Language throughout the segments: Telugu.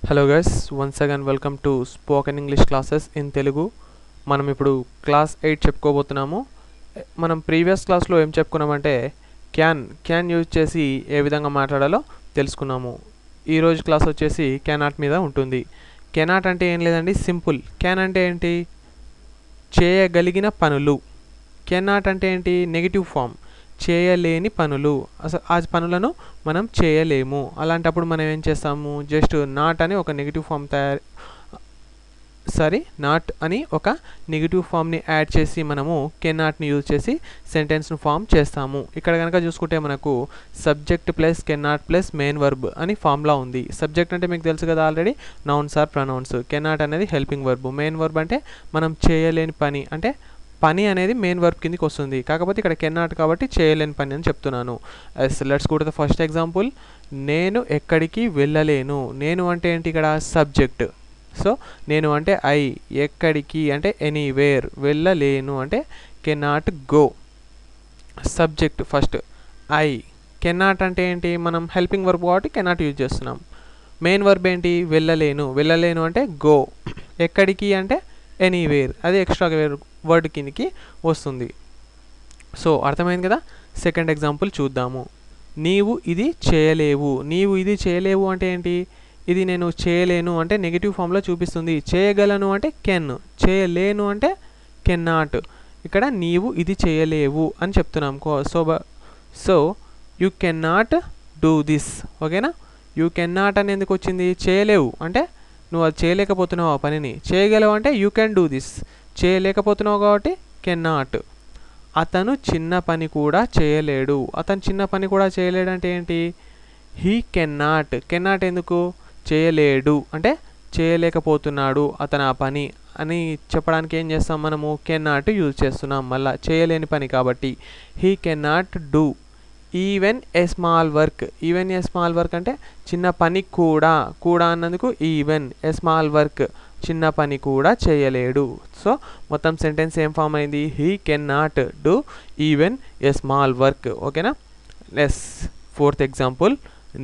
Hello guys, once again welcome to spoken English classes in Telugu. మనం ఇప్పుడు క్లాస్ 8 చెప్పుకోబోతున్నాము. మనం ప్రీవియస్ క్లాస్లో ఏం చెప్పుకున్నామంటే క్యాన్ యూజ్ చేసి ఏ విధంగా మాట్లాడాలో తెలుసుకున్నాము. ఈరోజు క్లాస్ వచ్చేసి కెనాట్ మీద ఉంటుంది. కెనాట్ అంటే ఏం లేదండి, సింపుల్. క్యాన్ అంటే ఏంటి? చేయగలిగిన పనులు. కెనాట్ అంటే ఏంటి? నెగిటివ్ ఫామ్, చేయలేని పనులు. అసలు ఆ పనులను మనం చేయలేము. అలాంటప్పుడు మనం ఏం చేస్తాము? జస్ట్ నాట్ అని ఒక నెగిటివ్ ఫామ్ నాట్ అని ఒక నెగిటివ్ ఫామ్ని యాడ్ చేసి మనము కెనాట్ని యూజ్ చేసి సెంటెన్స్ను ఫామ్ చేస్తాము. ఇక్కడ కనుక చూసుకుంటే మనకు subject plus cannot plus main verb అని ఫామ్లా ఉంది. సబ్జెక్ట్ అంటే మీకు తెలుసు కదా already, nouns are pronouns. Cannot అనేది హెల్పింగ్ వర్బ్. మెయిన్ వర్బ్ అంటే మనం చేయలేని పని, అంటే పని అనేది మెయిన్ వర్బ్ కిందకి వస్తుంది. కాకపోతే ఇక్కడ కెనాట్ కాబట్టి చేయలేని పని అని చెప్తున్నాను. Let's go to the first example. నేను ఎక్కడికి వెళ్ళలేను. నేను అంటే ఏంటి? ఇక్కడ సబ్జెక్ట్. సో నేను అంటే ఐ, ఎక్కడికి అంటే ఎనీవేర్, వెళ్ళలేను అంటే cannot go. Subject first I. Cannot అంటే ఏంటి? మనం హెల్పింగ్ వర్బ్ కాబట్టి కెనాట్ యూజ్ చేస్తున్నాం. మెయిన్ వర్బ్ ఏంటి? వెళ్ళలేను. వెళ్ళలేను అంటే గో. ఎక్కడికి అంటే ఎనీవేర్, అది ఎక్స్ట్రా వర్డ్ కిందకి వస్తుంది. సో అర్థమైంది కదా. సెకండ్ ఎగ్జాంపుల్ చూద్దాము. నీవు ఇది చేయలేవు. నీవు ఇది చేయలేవు అంటే ఏంటి? ఇది నేను చేయలేను అంటే నెగిటివ్ ఫామ్లో చూపిస్తుంది. చేయగలను అంటే కెన్, చేయలేను అంటే కెన్నాట్. ఇక్కడ నీవు ఇది చేయలేవు అని చెప్తున్నాం. So you cannot do this. ఓకేనా? యూ కెన్నాట్ అని ఎందుకు వచ్చింది? చేయలేవు అంటే నువ్వు అది చేయలేకపోతున్నావు ఆ పనిని. చేయగలవు అంటే యూ కెన్ డూ దిస్. చేయలేకపోతున్నావు కాబట్టి కెన్నాట్. అతను చిన్న పని కూడా చేయలేడు. అతను చిన్న పని కూడా చేయలేడు అంటే ఏంటి? He cannot. కెన్నాట్ ఎందుకు? చేయలేడు అంటే చేయలేకపోతున్నాడు అతను ఆ పని అని చెప్పడానికి ఏం చేస్తాం మనము? కెన్నాట్ యూజ్ చేస్తున్నాం. మళ్ళీ చేయలేని పని కాబట్టి he cannot do even a small work. Even a small work అంటే చిన్న పని కూడా. కూడా అన్నందుకు ఈవెన్ ఏ స్మాల్ వర్క్, చిన్న పని కూడా చేయలేడు. సో మొత్తం సెంటెన్స్ ఏం ఫామ్ అయింది? He can not do even a small work. ఓకేనా? Fourth example.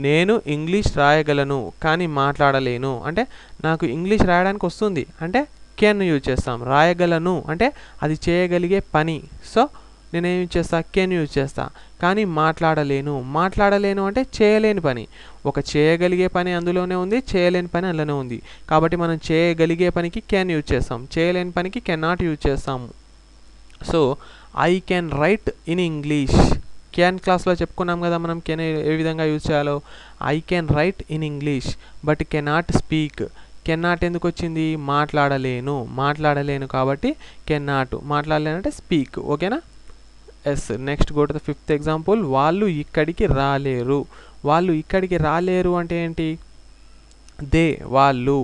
నేను ఇంగ్లీష్ రాయగలను కానీ మాట్లాడలేను. అంటే నాకు ఇంగ్లీష్ రాయడానికి వస్తుంది అంటే కెన్ యూజ్ చేస్తాం. రాయగలను అంటే అది చేయగలిగే పని. సో నేనేం యూజ్ చేస్తా? కెన్ యూజ్ చేస్తా. కానీ మాట్లాడలేను. మాట్లాడలేను అంటే చేయలేని పని. ఒక చేయగలిగే పని అందులోనే ఉంది, చేయలేని పని అందులోనే ఉంది. కాబట్టి మనం చేయగలిగే పనికి కెన్ యూజ్ చేస్తాం, చేయలేని పనికి కెన్ నాట్ యూజ్ చేస్తాము. So I can write in English. Can క్లాస్లో చెప్పుకున్నాం కదా మనం కెన్ ఏ విధంగా యూజ్ చేయాలో. I can write in English but can not speak. Can not ఎందుకు వచ్చింది? మాట్లాడలేను. మాట్లాడలేను కాబట్టి కెన్ నాట్. మాట్లాడలేను అంటే స్పీక్. ఓకేనా? Next go to the fifth example. వాళ్ళు ఇక్కడికి రాలేరు. వాళ్ళు ఇక్కడికి రాలేరు అంటే ఏంటి? దే, వాళ్ళు.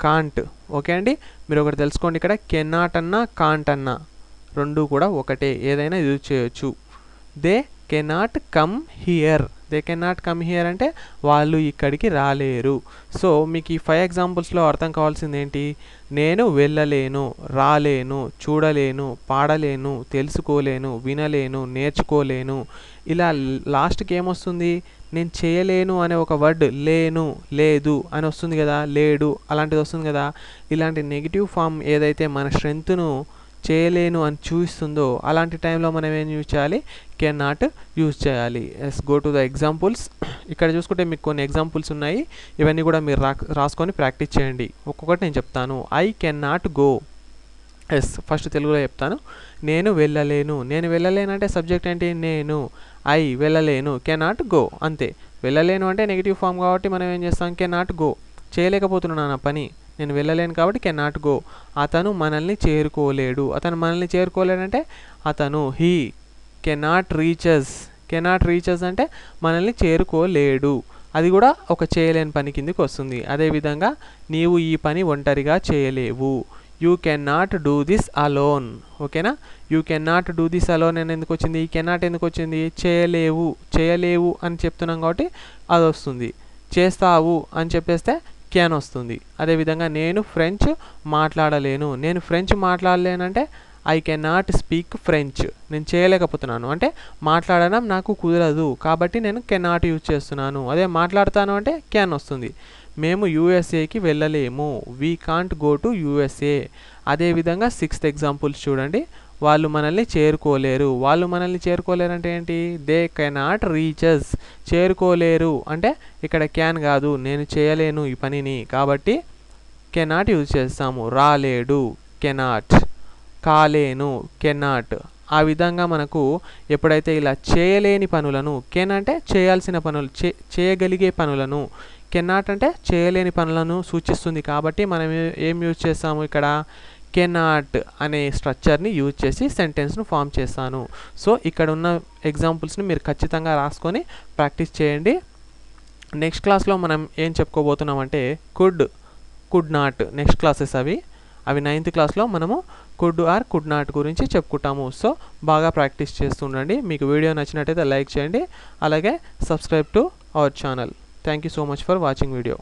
కాంట్. ఓకే అండి, మీరు ఒకటి తెలుసుకోండి. ఇక్కడ కెనాట్ అన్నా కాంట్ అన్నా రెండు కూడా ఒకటే, ఏదైనా యూజ్ చేయొచ్చు. They cannot come here. They cannot come here అంటే వాళ్ళు ఇక్కడికి రాలేరు. సో మీకు ఈ 5 ఎగ్జాంపుల్స్లో అర్థం కావాల్సింది ఏంటి? నేను వెళ్ళలేను, రాలేను, చూడలేను, పాడలేను, తెలుసుకోలేను, వినలేను, నేర్చుకోలేను. ఇలా లాస్ట్కి ఏమొస్తుంది? నేను చేయలేను అనే ఒక వర్డ్ లేను, లేదు అని వస్తుంది కదా, లేడు అలాంటిది వస్తుంది కదా. ఇలాంటి నెగిటివ్ ఫామ్ ఏదైతే మన స్ట్రెంగ్త్ను చేయలేను అని చూపిస్తుందో అలాంటి టైంలో మనం ఏం యూజ్ చేయాలి? కెన్ నాట్ యూజ్ చేయాలి. Go to the examples. ఇక్కడ చూసుకుంటే మీకు కొన్ని ఎగ్జాంపుల్స్ ఉన్నాయి. ఇవన్నీ కూడా మీరు రాసుకొని ప్రాక్టీస్ చేయండి. ఒక్కొక్కటి నేను చెప్తాను. I can not go. First తెలుగులో చెప్తాను. నేను వెళ్ళలేను. నేను వెళ్ళలేను అంటే సబ్జెక్ట్ ఏంటి? నేను. ఐ వెళ్ళలేను, కెన్ నాట్ గో. అంతే. వెళ్ళలేను అంటే నెగిటివ్ ఫామ్ కాబట్టి మనం ఏం చేస్తాం? Can not go. చేయలేకపోతున్నాను ఆ పని, నేను వెళ్ళలేను కాబట్టి కెన్ నాట్ గో. అతను మనల్ని చేరుకోలేడు. అతను మనల్ని చేరుకోలేడంటే అతను he cannot reaches. Cannot reaches అంటే మనల్ని చేరుకోలేడు. అది కూడా ఒక చేయలేని పని కిందకి వస్తుంది. అదేవిధంగా నీవు ఈ పని ఒంటరిగా చేయలేవు. You can not do this alone. ఓకేనా? You can not do this alone అని ఎందుకు వచ్చింది? ఈ కెన్ నాట్ ఎందుకు వచ్చింది? చేయలేవు, చేయలేవు అని చెప్తున్నాం కాబట్టి అది వస్తుంది. చేస్తావు అని చెప్పేస్తే క్యాన్ వస్తుంది. అదేవిధంగా నేను ఫ్రెంచ్ మాట్లాడలేను. నేను ఫ్రెంచ్ మాట్లాడలేనంటే I can not speak French. నేను చేయలేకపోతున్నాను అంటే మాట్లాడడం నాకు కుదరదు కాబట్టి నేను కెన్ నాట్ యూజ్ చేస్తున్నాను. అదే మాట్లాడతాను అంటే క్యాన్ వస్తుంది. మేము యూఎస్ఏకి వెళ్ళలేము, we can't go to USA. అదేవిధంగా 6th ఎగ్జాంపుల్స్ చూడండి. వాళ్ళు మనల్ని చేరుకోలేరు. వాళ్ళు మనల్ని చేరుకోలేరు అంటే ఏంటి? They cannot రీచస్. చేరుకోలేరు అంటే ఇక్కడ క్యాన్ కాదు, నేను చేయలేను ఈ పనిని, కాబట్టి కెనాట్ యూజ్ చేస్తాము. రాలేడు కెనాట్, కాలేను కెనాట్. ఆ విధంగా మనకు ఎప్పుడైతే ఇలా చేయలేని పనులను, కెన్ అంటే చేయాల్సిన పనులు, చేయగలిగే పనులను, కెనాట్ అంటే చేయలేని పనులను సూచిస్తుంది. కాబట్టి మనం ఏం యూజ్ చేస్తాము ఇక్కడ? కెనాట్ అనే స్ట్రక్చర్ని యూజ్ చేసి సెంటెన్స్ను ఫామ్ చేస్తాను. సో ఇక్కడ ఉన్న ఎగ్జాంపుల్స్ని మీరు ఖచ్చితంగా రాసుకొని ప్రాక్టీస్ చేయండి. నెక్స్ట్ క్లాస్లో మనం ఏం చెప్పుకోబోతున్నామంటే కుడ్ నాట్. నెక్స్ట్ క్లాసెస్ అవి 9th క్లాస్లో మనము కుడ్ ఆర్ కుడ్ నాట్ గురించి చెప్పుకుంటాము. సో బాగా ప్రాక్టీస్ చేస్తుండండి. మీకు వీడియో నచ్చినట్టయితే లైక్ చేయండి, అలాగే subscribe to our channel. Thank you so much for watching video.